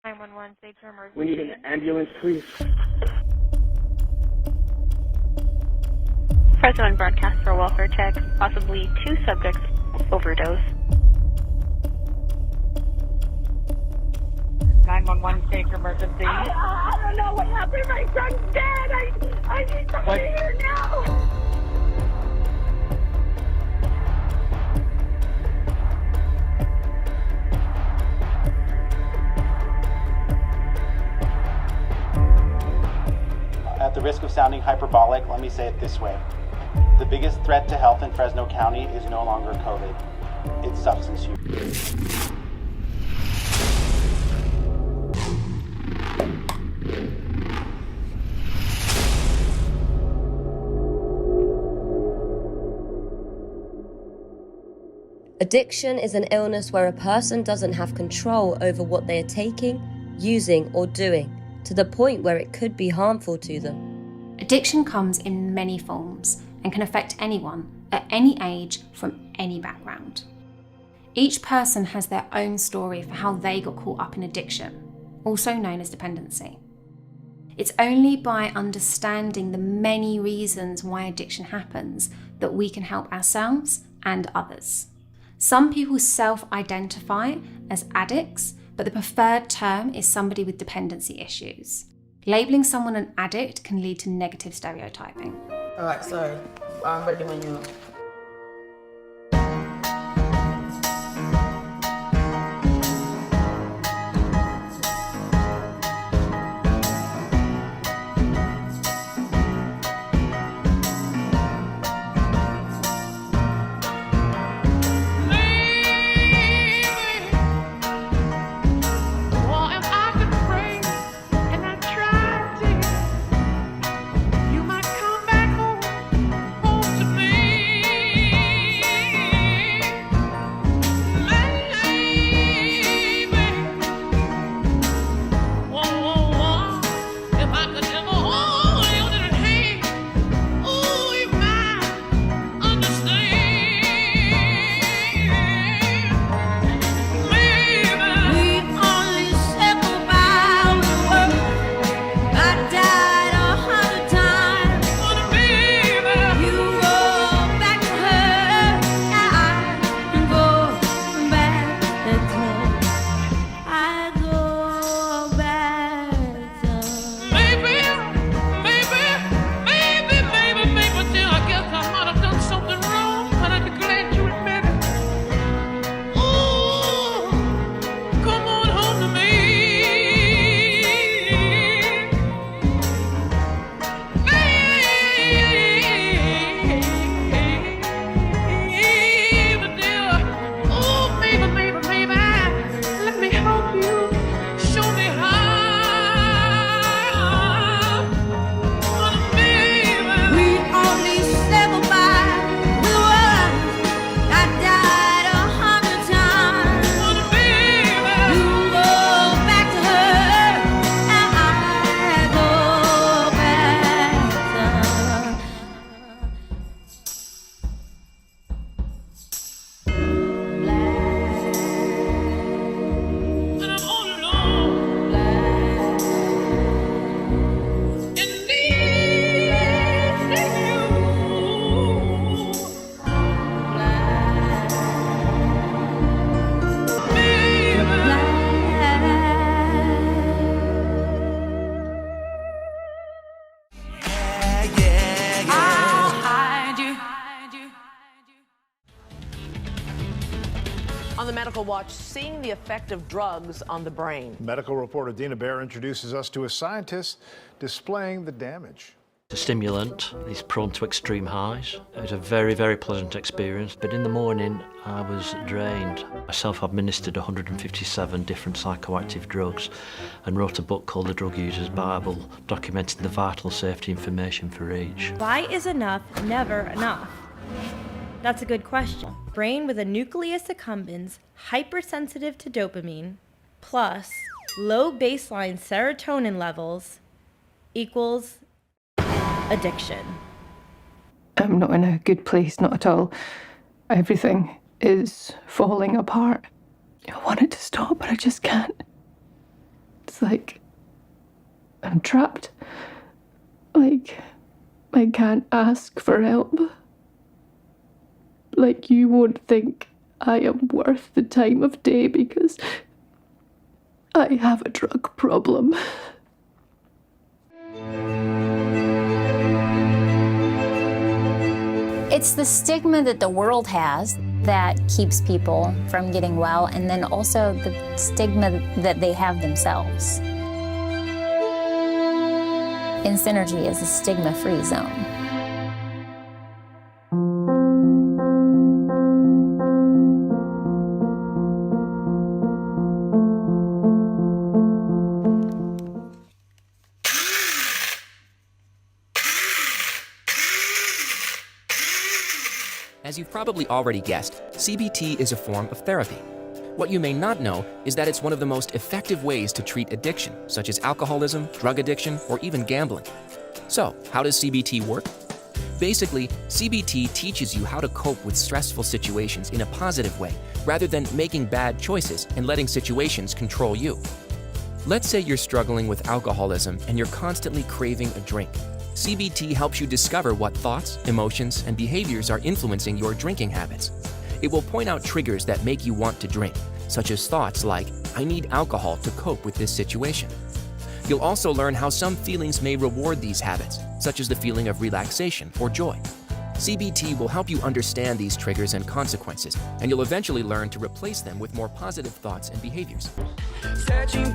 911, state to emergency. We need an ambulance, please. Press 1 broadcast for welfare check. Possibly 2 subjects overdose. 911, state to emergency. I don't know what happened. My son's dead. I need somebody here now. At the risk of sounding hyperbolic, let me say it this way. The biggest threat to health in Fresno County is no longer COVID. It's substance use. Addiction is an illness where a person doesn't have control over what they are taking, using, or doing, to the point where it could be harmful to them. Addiction comes in many forms and can affect anyone at any age from any background. Each person has their own story for how they got caught up in addiction, also known as dependency. It's only by understanding the many reasons why addiction happens that we can help ourselves and others. Some people self-identify as addicts, but the preferred term is somebody with dependency issues. Labeling someone an addict can lead to negative stereotyping. Alright, sorry. I'm ready when you... On the Medical Watch, seeing the effect of drugs on the brain. Medical reporter Dina Baer introduces us to a scientist displaying the damage. The stimulant is prone to extreme highs. It was a very, very pleasant experience, but in the morning I was drained. I self-administered 157 different psychoactive drugs and wrote a book called The Drug User's Bible, documenting the vital safety information for each. Why is enough never enough? That's a good question. Brain with a nucleus accumbens, hypersensitive to dopamine, plus low baseline serotonin levels equals addiction. I'm not in a good place, not at all. Everything is falling apart. I want it to stop, but I just can't. It's like I'm trapped. Like I can't ask for help. Like you won't think I am worth the time of day because I have a drug problem. It's the stigma that the world has that keeps people from getting well, and then also the stigma that they have themselves. In Synergy is a stigma-free zone. As you've probably already guessed, CBT is a form of therapy. What you may not know is that it's one of the most effective ways to treat addiction, such as alcoholism, drug addiction, or even gambling. So, how does CBT work? Basically, CBT teaches you how to cope with stressful situations in a positive way, rather than making bad choices and letting situations control you. Let's say you're struggling with alcoholism and you're constantly craving a drink. CBT helps you discover what thoughts, emotions, and behaviors are influencing your drinking habits. It will point out triggers that make you want to drink, such as thoughts like, I need alcohol to cope with this situation. You'll also learn how some feelings may reward these habits, such as the feeling of relaxation or joy. CBT will help you understand these triggers and consequences, and you'll eventually learn to replace them with more positive thoughts and behaviors. Searching